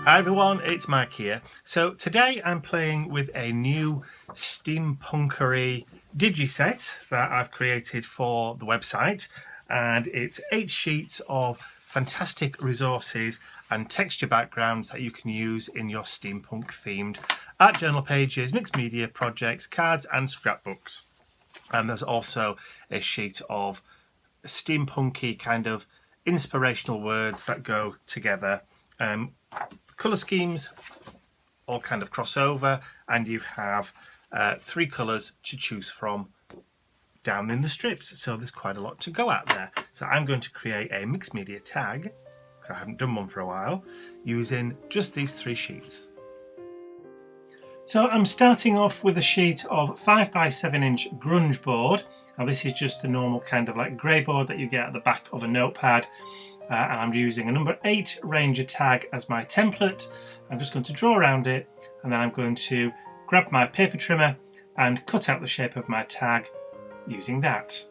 Hi everyone, it's Mike here. So today I'm playing with a new Steampunkery digiset that I've created for the website, and it's 8 sheets of fantastic resources and texture backgrounds that you can use in your steampunk themed art journal pages, mixed media projects, cards and scrapbooks. And there's also a sheet of steampunky kind of inspirational words that go together. Colour schemes all kind of cross over, and you have 3 colours to choose from down in the strips, so there's quite a lot to go at there. So I'm going to create a mixed media tag, because I haven't done one for a while, using just these 3 sheets. So I'm starting off with a sheet of 5x7 inch grunge board. Now this is just the normal kind of like grey board that you get at the back of a notepad. And I'm using a number 8 Ranger tag as my template. I'm just going to draw around it, and then I'm going to grab my paper trimmer and cut out the shape of my tag using that.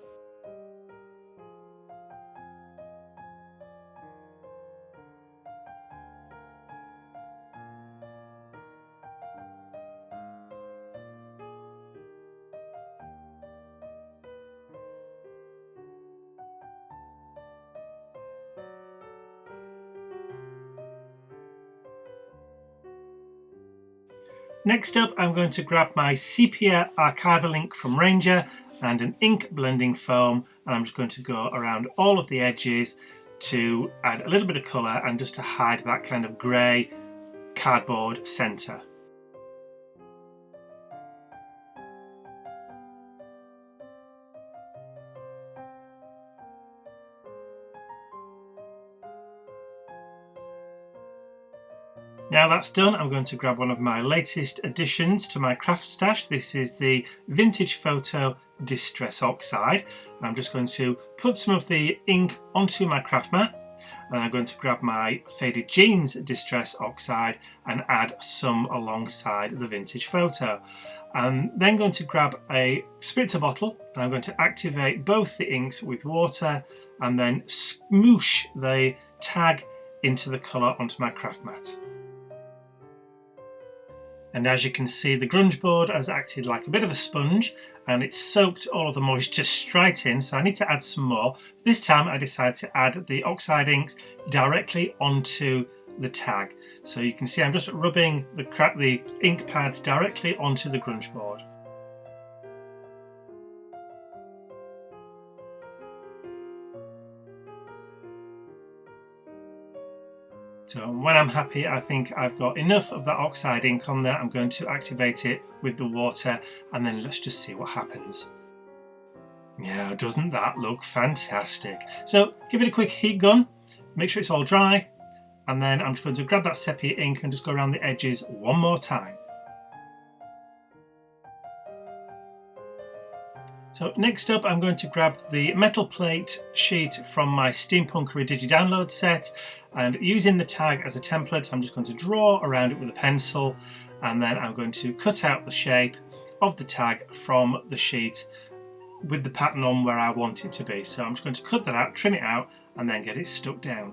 Next up, I'm going to grab my SEPIA archival ink from Ranger and an ink blending foam, and I'm just going to go around all of the edges to add a little bit of colour and just to hide that kind of grey cardboard centre. Now that's done, I'm going to grab one of my latest additions to my craft stash. This is the Vintage Photo Distress Oxide. I'm just going to put some of the ink onto my craft mat, and I'm going to grab my Faded Jeans Distress Oxide and add some alongside the Vintage Photo. I'm then going to grab a spritzer bottle, and I'm going to activate both the inks with water and then smoosh the tag into the colour onto my craft mat. And as you can see, the grunge board has acted like a bit of a sponge, and it's soaked all of the moisture straight in, so I need to add some more. This time I decided to add the oxide inks directly onto the tag. So you can see I'm just rubbing the ink pads directly onto the grunge board. So when I'm happy, I think I've got enough of that oxide ink on there. I'm going to activate it with the water, and then let's just see what happens. Yeah, doesn't that look fantastic? So give it a quick heat gun, make sure it's all dry, and then I'm just going to grab that sepia ink and just go around the edges one more time. So next up, I'm going to grab the metal plate sheet from my Steampunkery Digi-Download set, and using the tag as a template, I'm just going to draw around it with a pencil, and then I'm going to cut out the shape of the tag from the sheet with the pattern on where I want it to be. So I'm just going to cut that out, trim it out, and then get it stuck down.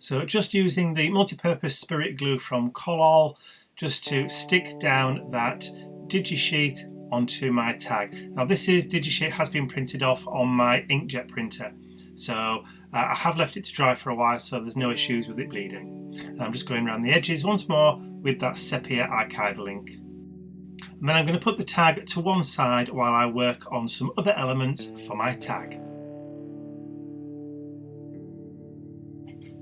So just using the multi-purpose spirit glue from COLLALL just to stick down that digisheet onto my tag. Now this digisheet has been printed off on my inkjet printer, so I have left it to dry for a while, so there's no issues with it bleeding. And I'm just going around the edges once more with that sepia archival ink. And then I'm going to put the tag to one side while I work on some other elements for my tag.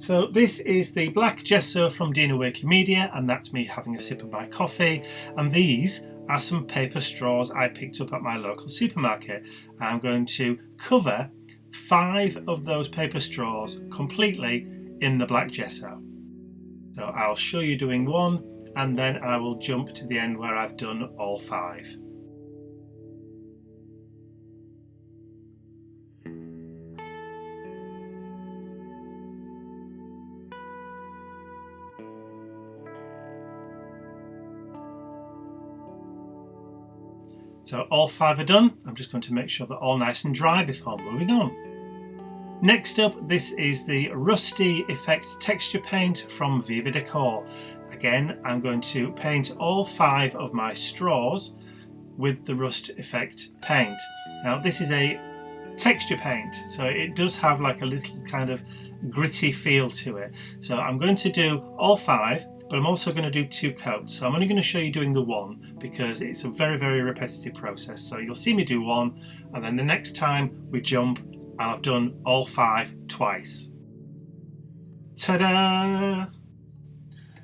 So this is the black gesso from Dina Wakley Media, and that's me having a sip of my coffee. And these are some paper straws I picked up at my local supermarket. I'm going to cover 5 of those paper straws completely in the black gesso. So I'll show you doing one, and then I will jump to the end where I've done all 5. So all 5 are done. I'm just going to make sure they're all nice and dry before moving on. Next up, this is the Rusty Effect texture paint from VIVA DECOR. Again, I'm going to paint all 5 of my straws with the Rust Effect paint. Now this is a texture paint, so it does have like a little kind of gritty feel to it. So I'm going to do all 5, but I'm also going to do 2 coats. So I'm only going to show you doing the 1 because it's a very, very repetitive process. So you'll see me do 1, and then the next time we jump, I'll have done all 5 twice. Ta-da!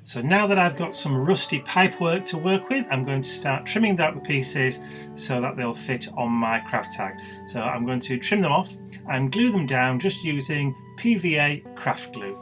So now that I've got some rusty pipework to work with, I'm going to start trimming out the pieces so that they'll fit on my craft tag. So I'm going to trim them off and glue them down just using PVA craft glue.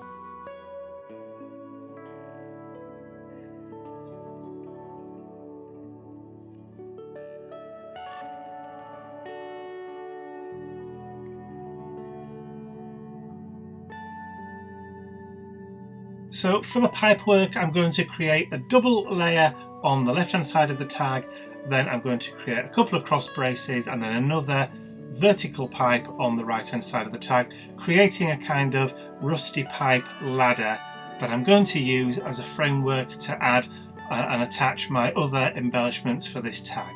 So for the pipework, I'm going to create a double layer on the left hand side of the tag, then I'm going to create a couple of cross braces and then another vertical pipe on the right hand side of the tag, creating a kind of rusty pipe ladder that I'm going to use as a framework to add and attach my other embellishments for this tag.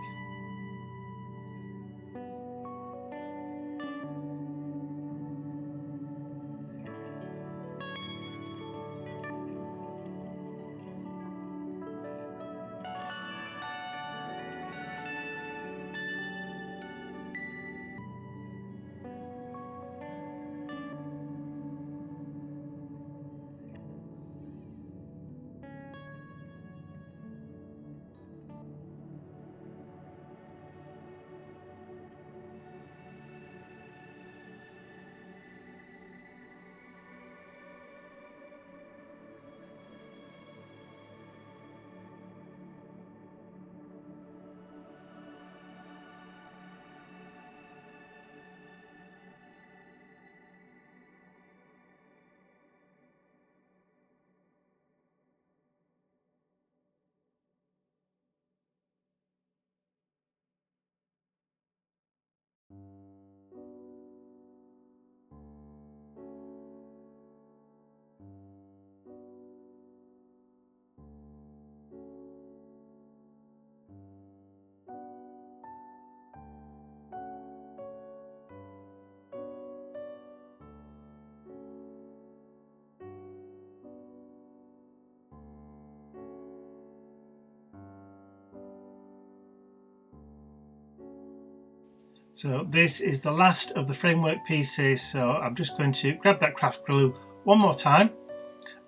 So this is the last of the framework pieces, so I'm just going to grab that craft glue one more time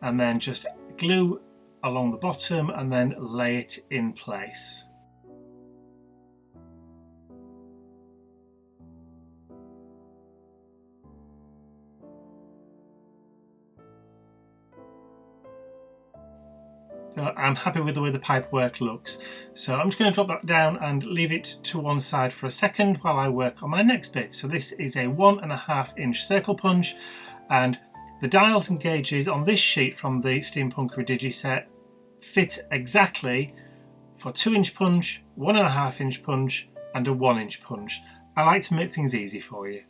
and then just glue along the bottom and then lay it in place. So I'm happy with the way the pipework looks. So I'm just going to drop that down and leave it to one side for a second while I work on my next bit. So this is a 1.5 inch circle punch, and the dials and gauges on this sheet from the Steampunkery Digiset fit exactly for 2 inch punch, 1.5 inch punch and a 1 inch punch. I like to make things easy for you.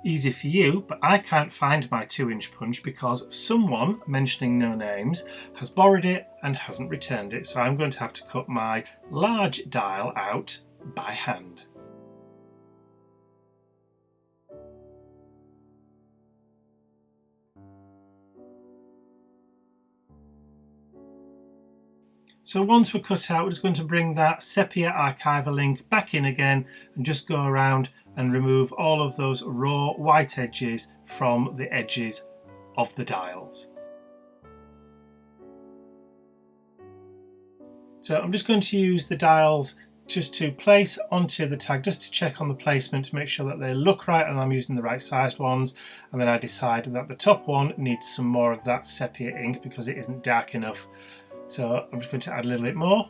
Easy for you, but I can't find my 2 inch punch because someone, mentioning no names, has borrowed it and hasn't returned it, so I'm going to have to cut my large dial out by hand. So once we're cut out, we're just going to bring that SEPIA archival ink back in again and just go around and remove all of those raw white edges from the edges of the dials. So I'm just going to use the dials just to place onto the tag, just to check on the placement to make sure that they look right and I'm using the right sized ones, and then I decide that the top one needs some more of that sepia ink because it isn't dark enough. So I'm just going to add a little bit more,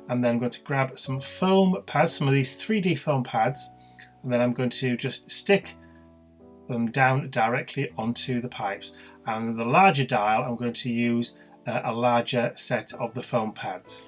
and then I'm going to grab some foam pads, some of these 3D foam pads, and then I'm going to just stick them down directly onto the pipes. And the larger dial, I'm going to use a larger set of the foam pads.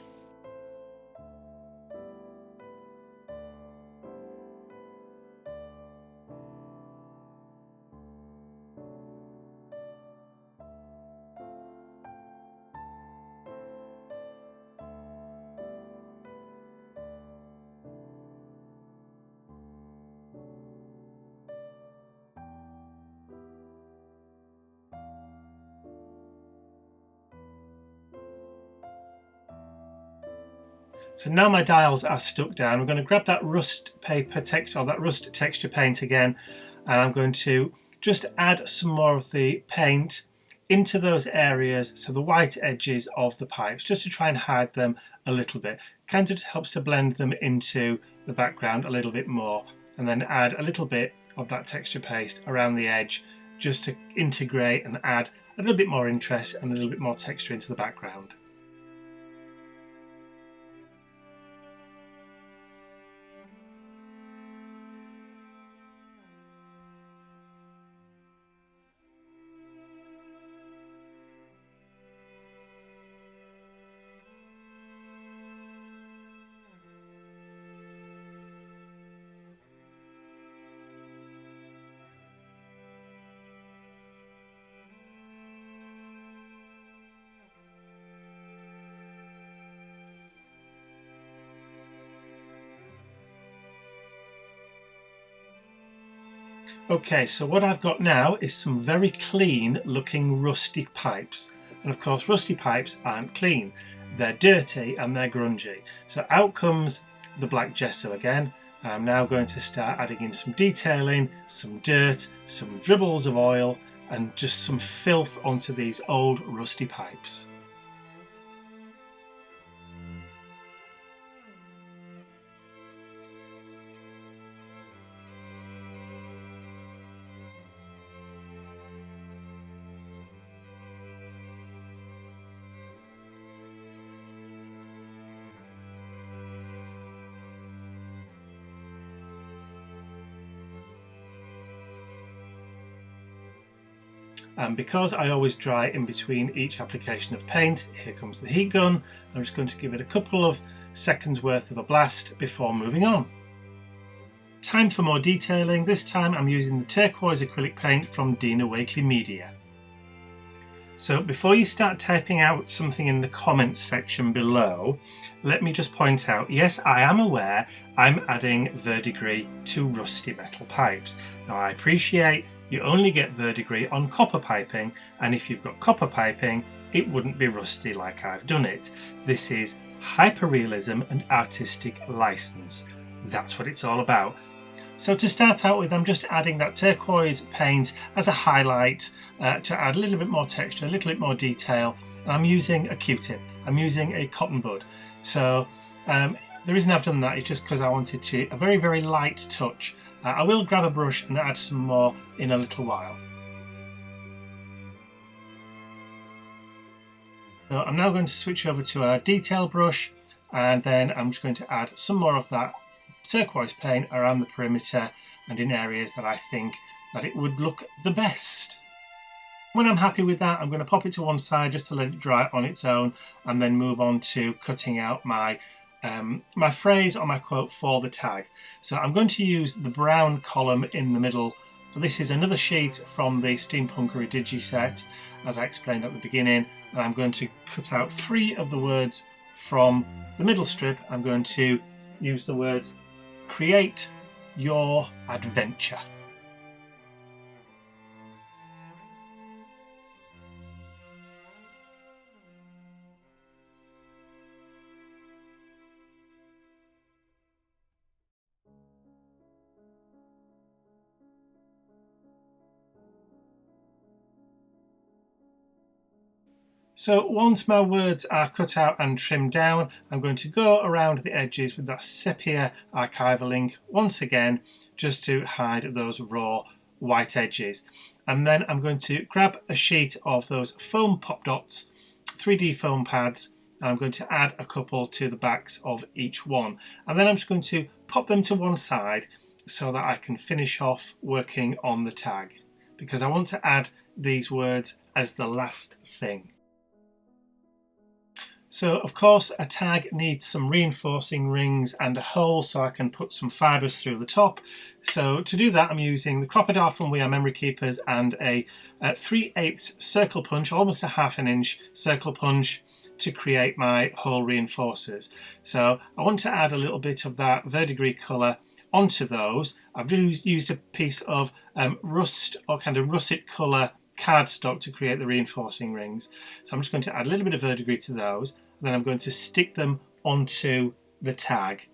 So now my dials are stuck down, I'm going to grab that rust paper texture, or that rust texture paint again, and I'm going to just add some more of the paint into those areas, so the white edges of the pipes, just to try and hide them a little bit. Kind of helps to blend them into the background a little bit more, and then add a little bit of that texture paste around the edge just to integrate and add a little bit more interest and a little bit more texture into the background. Okay, so what I've got now is some very clean looking rusty pipes. And of course rusty pipes aren't clean, they're dirty and they're grungy. So out comes the black gesso again. I'm now going to start adding in some detailing, some dirt, some dribbles of oil and just some filth onto these old rusty pipes. And because I always dry in between each application of paint, here comes the heat gun. I'm just going to give it a couple of seconds worth of a blast before moving on. Time for more detailing. This time I'm using the turquoise acrylic paint from Dina Wakley Media. So before you start typing out something in the comments section below, let me just point out, yes, I am aware I'm adding verdigris to rusty metal pipes. Now I appreciate you only get verdigris on copper piping, and if you've got copper piping, it wouldn't be rusty like I've done it. This is hyperrealism and artistic license. That's what it's all about. So to start out with, I'm just adding that turquoise paint as a highlight to add a little bit more texture, a little bit more detail. And I'm using a Q-tip, I'm using a cotton bud. So the reason I've done that is just because I wanted a very, very light touch. I will grab a brush and add some more in a little while. So I'm now going to switch over to our detail brush, and then I'm just going to add some more of that turquoise paint around the perimeter and in areas that I think that it would look the best. When I'm happy with that, I'm going to pop it to one side just to let it dry on its own, and then move on to cutting out my my phrase or my quote for the tag. So I'm going to use the brown column in the middle. This is another sheet from the Steampunkery digi set, as I explained at the beginning, and I'm going to cut out 3 of the words from the middle strip. I'm going to use the words "create your adventure." So once my words are cut out and trimmed down, I'm going to go around the edges with that sepia archival ink once again, just to hide those raw white edges. And then I'm going to grab a sheet of those foam pop dots, 3D foam pads, and I'm going to add a couple to the backs of each one. And then I'm just going to pop them to one side so that I can finish off working on the tag, because I want to add these words as the last thing. So of course a tag needs some reinforcing rings and a hole so I can put some fibres through the top. So to do that I'm using the Crocodile from We Are Memory Keepers and a 3/8 circle punch, almost a ½ inch circle punch, to create my hole reinforcers. So I want to add a little bit of that verdigris colour onto those. I've used a piece of rust or kind of russet colour cardstock to create the reinforcing rings. So I'm just going to add a little bit of verdigris to those. Then I'm going to stick them onto the tag.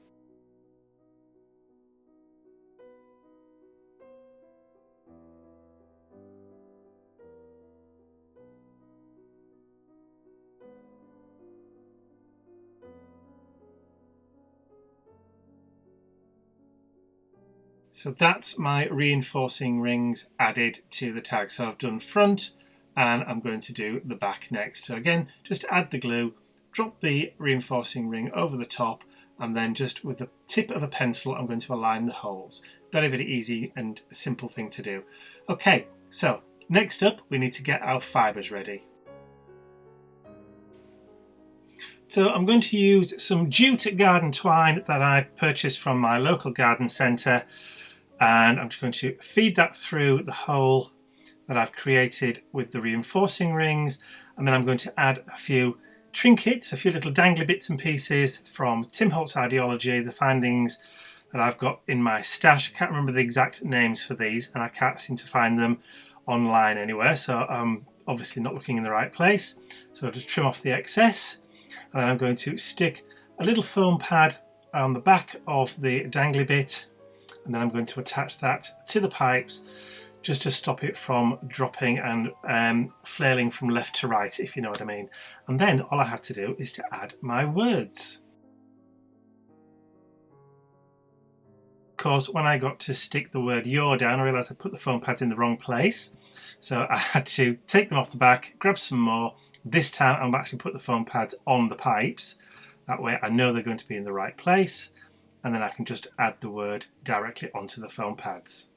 So that's my reinforcing rings added to the tag. So I've done front and I'm going to do the back next. So again, just add the glue, drop the reinforcing ring over the top, and then just with the tip of a pencil, I'm going to align the holes. Very, very easy and simple thing to do. Okay, so next up, we need to get our fibres ready. So I'm going to use some jute garden twine that I purchased from my local garden centre, and I'm just going to feed that through the hole that I've created with the reinforcing rings, and then I'm going to add a few trinkets, a few little dangly bits and pieces from Tim Holtz Ideology, the findings that I've got in my stash. I can't remember the exact names for these, and I can't seem to find them online anywhere, so I'm obviously not looking in the right place. So I'll just trim off the excess, and then I'm going to stick a little foam pad on the back of the dangly bit, and then I'm going to attach that to the pipes just to stop it from dropping and flailing from left to right, if you know what I mean. And then all I have to do is to add my words. Of course, when I got to stick the word "your" down, I realised I put the foam pads in the wrong place. So I had to take them off the back, grab some more. This time I'm actually put the foam pads on the pipes. That way I know they're going to be in the right place. And then I can just add the word directly onto the foam pads.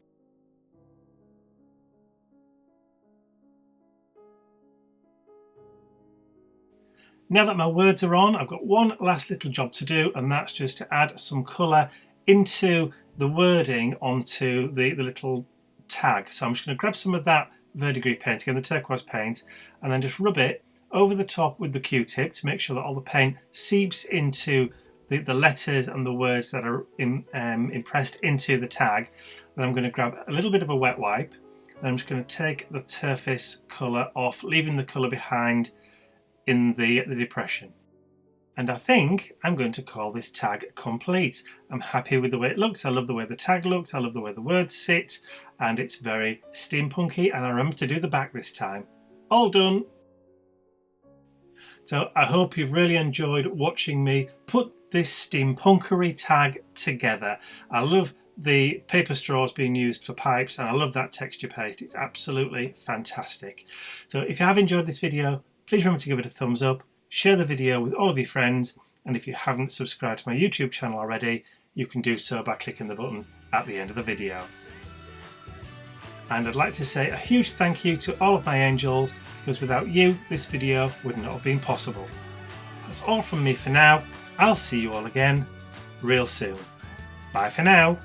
Now that my words are on, I've got one last little job to do, and that's just to add some colour into the wording onto the little tag. So I'm just going to grab some of that verdigris paint, again the turquoise paint, and then just rub it over the top with the Q-tip to make sure that all the paint seeps into the letters and the words that are impressed into the tag. Then I'm going to grab a little bit of a wet wipe, and I'm just going to take the turquoise colour off, leaving the colour behind in the depression. And I think I'm going to call this tag complete. I'm happy with the way it looks. I love the way the tag looks. I love the way the words sit, and it's very steampunky, and I remember to do the back this time. All done. So I hope you've really enjoyed watching me put this steampunkery tag together. I love the paper straws being used for pipes, and I love that texture paste. It's absolutely fantastic. So if you have enjoyed this video, please remember to give it a thumbs up, share the video with all of your friends, and if you haven't subscribed to my YouTube channel already, you can do so by clicking the button at the end of the video. And I'd like to say a huge thank you to all of my angels, because without you, this video would not have been possible. That's all from me for now. I'll see you all again real soon. Bye for now.